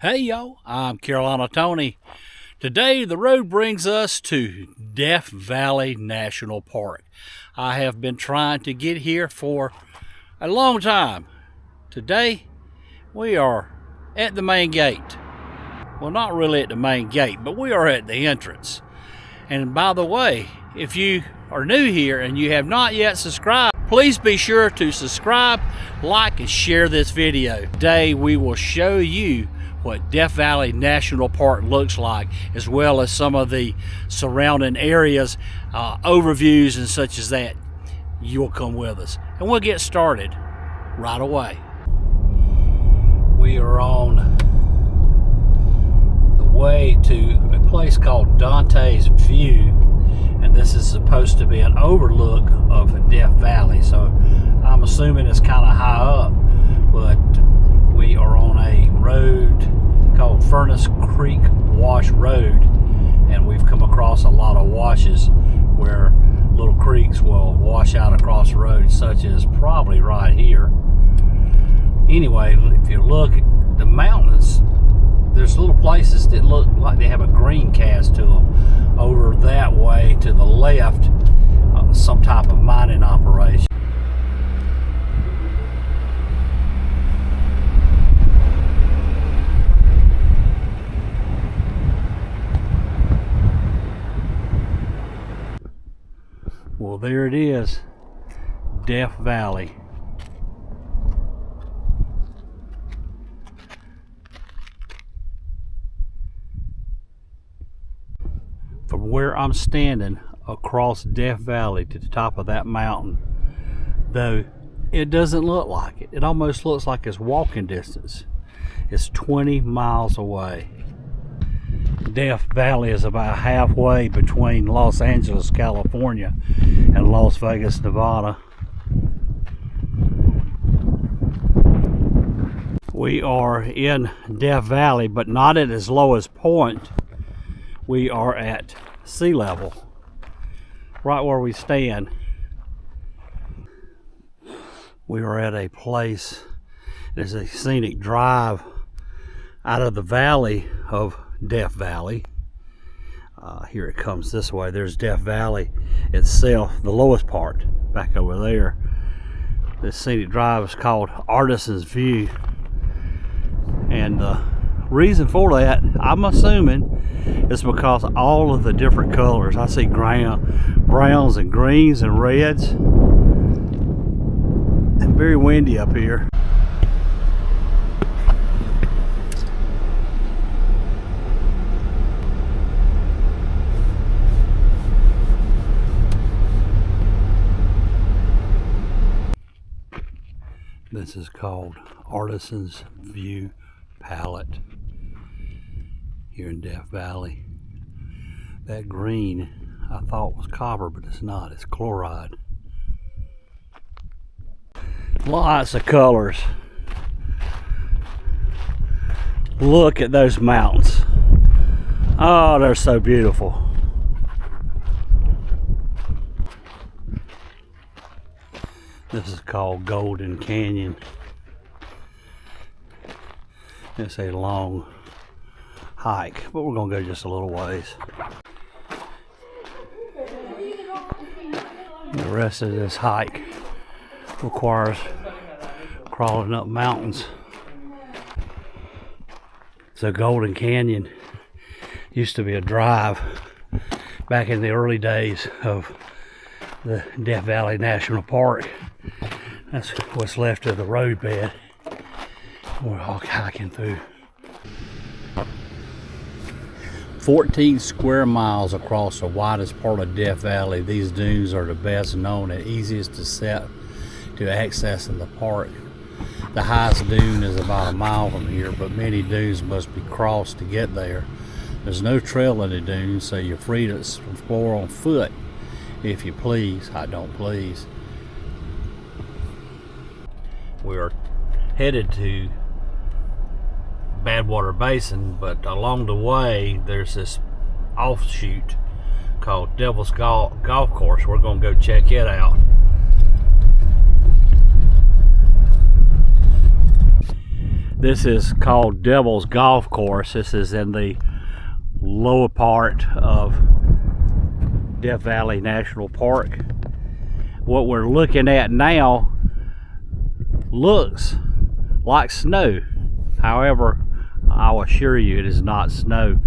Hey y'all, I'm Carolina Tony. Today the road brings us to Death Valley National Park. I have been trying to get here for a long time. Today we are at the main gate. Well, not really at the main gate, but we are at the entrance. And by the way, if you are new here and you have not yet subscribed, please be sure to subscribe, like, and share this video. Today we will show you what Death Valley National Park looks like, as well as some of the surrounding areas, overviews and such as that. You'll come with us and we'll get started right away. We are on the way to a place called Dante's View, and this is supposed to be an overlook of Death Valley, so I'm assuming it's kind of high up, but we are on a road called Furnace Creek Wash Road, and we've come across a lot of washes where little creeks will wash out across the road, such as probably right here. Anyway, if you look at the mountains, there's little places that look like they have a green cast to them. Over that way to the left, some type of mining operation. Well, there it is, Death Valley. From where I'm standing across Death Valley to the top of that mountain, though it doesn't look like it. It almost looks like it's walking distance. It's 20 miles away. Death Valley is about halfway between Los Angeles, California and Las Vegas, Nevada. We are in Death Valley, but not at its lowest point. We are at sea level, right where we stand. We are at a place, there's a scenic drive out of the valley of Death Valley. Here it comes this way. There's Death Valley itself, the lowest part back over there. This scenic drive is called Artisan's View, and the reason for that, I'm assuming, is because all of the different colors. I see browns and greens and reds, and very windy up here. This is called Artisan's View Palette here in Death Valley. That green I thought was copper, but it's not. It's chloride. Lots of colors. Look at those mountains. Oh, they're so beautiful. This is called Golden Canyon. It's a long hike, but we're gonna go just a little ways. The rest of this hike requires crawling up mountains. So Golden Canyon used to be a drive back in the early days of the Death Valley National Park. That's what's left of the roadbed. We're all hiking through. 14 square miles across the widest part of Death Valley. These dunes are the best known and easiest to access in the park. The highest dune is about a mile from here, but many dunes must be crossed to get there. There's no trail in the dunes, so you're free to explore on foot if you please. I don't please. We are headed to Badwater Basin, but along the way there's this offshoot called Devil's Golf Course. We're going to go check it out. This is called Devil's Golf Course. This is in the lower part of Death Valley National Park. What we're looking at now looks like snow. However, I'll assure you it is not snow.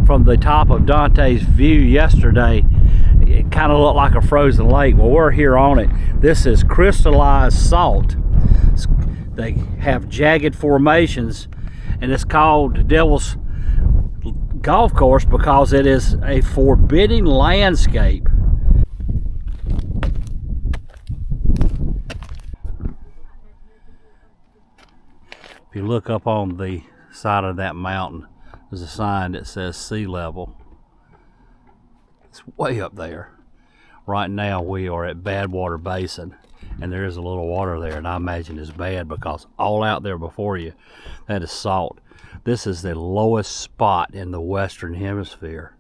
From the top of Dante's View yesterday, it kind of looked like a frozen lake. Well, we're here on it. This is crystallized salt. They have jagged formations, and it's called Devil's Golf Course because it is a forbidding landscape. If you look up on the side of that mountain, there's a sign that says sea level. It's way up there. Right now we are at Badwater Basin, and there is a little water there, and I imagine it's bad because all out there before you, that is salt. This is the lowest spot in the Western Hemisphere.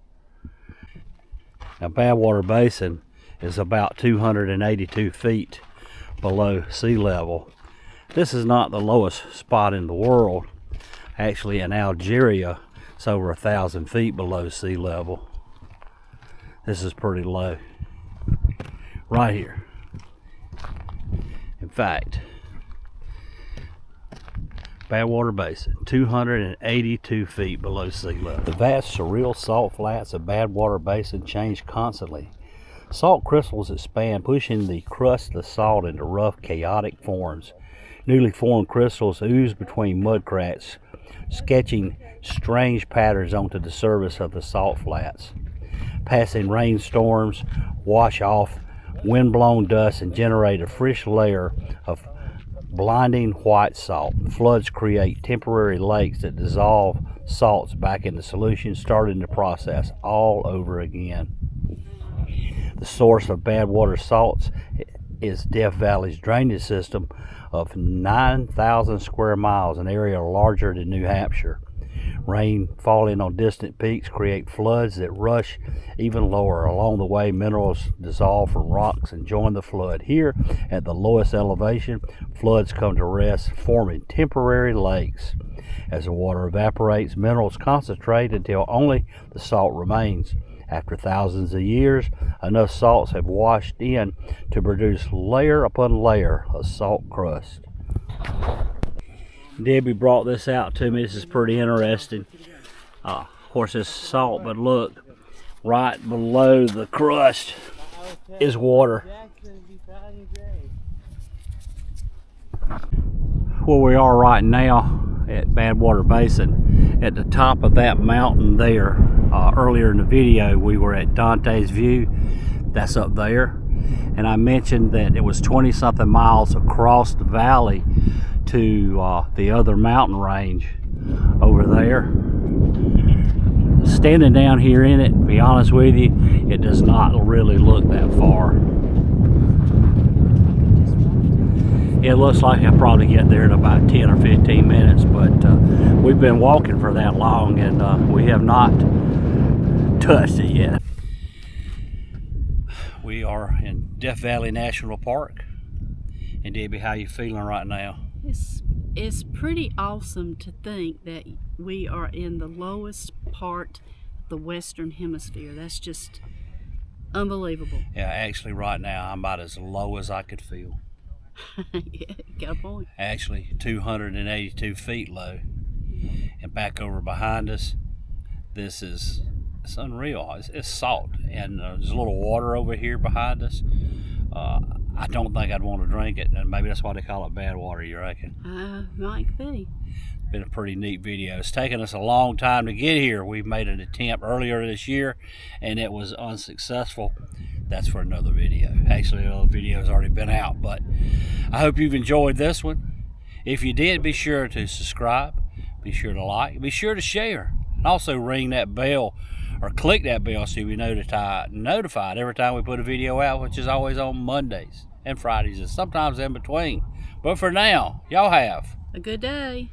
Now, Badwater Basin is about 282 feet below sea level. This is not the lowest spot in the world. Actually, in Algeria, it's over 1,000 feet below sea level. This is pretty low. Right here. In fact, Badwater Basin, 282 feet below sea level. The vast surreal salt flats of Badwater Basin change constantly. Salt crystals expand, pushing the crust of salt into rough, chaotic forms. Newly formed crystals ooze between mud cracks, sketching strange patterns onto the surface of the salt flats. Passing rainstorms wash off wind-blown dust and generate a fresh layer of blinding white salt. Floods create temporary lakes that dissolve salts back into solution, starting the process all over again. The source of Badwater salts is Death Valley's drainage system of 9,000 square miles, an area larger than New Hampshire. Rain falling on distant peaks create floods that rush even lower. Along the way, minerals dissolve from rocks and join the flood. Here, at the lowest elevation, floods come to rest, forming temporary lakes. As the water evaporates, minerals concentrate until only the salt remains. After thousands of years, enough salts have washed in to produce layer upon layer of salt crust. Debbie brought this out to me. This is pretty interesting. Of course, it's salt, but look, right below the crust is water. Where we are right now at Badwater Basin, at the top of that mountain there, earlier in the video we were at Dante's View. That's up there, and I mentioned that it was 20-something miles across the valley to the other mountain range over there. Standing down here in it, to be honest with you, it does not really look that far. It looks like I'll probably get there in about 10 or 15 minutes, but we've been walking for that long, and we have not touched it yet. We are in Death Valley National Park. And Debbie, how you feeling right now? It's pretty awesome to think that we are in the lowest part of the Western Hemisphere. That's just unbelievable. Yeah, actually right now I'm about as low as I could feel. Yeah, got a point. Actually 282 feet low. And back over behind us, it's unreal. It's salt, and there's a little water over here behind us. I don't think I'd want to drink it, and maybe that's why they call it bad water, you reckon? Might be. Been a pretty neat video. It's taken us a long time to get here. We made an attempt earlier this year, and it was unsuccessful. That's for another video. Actually, the video's already been out, but I hope you've enjoyed this one. If you did, be sure to subscribe, be sure to like, be sure to share, and also ring that bell or click that bell so you'll be notified every time we put a video out, which is always on Mondays and Fridays and sometimes in between. But for now, y'all have a good day.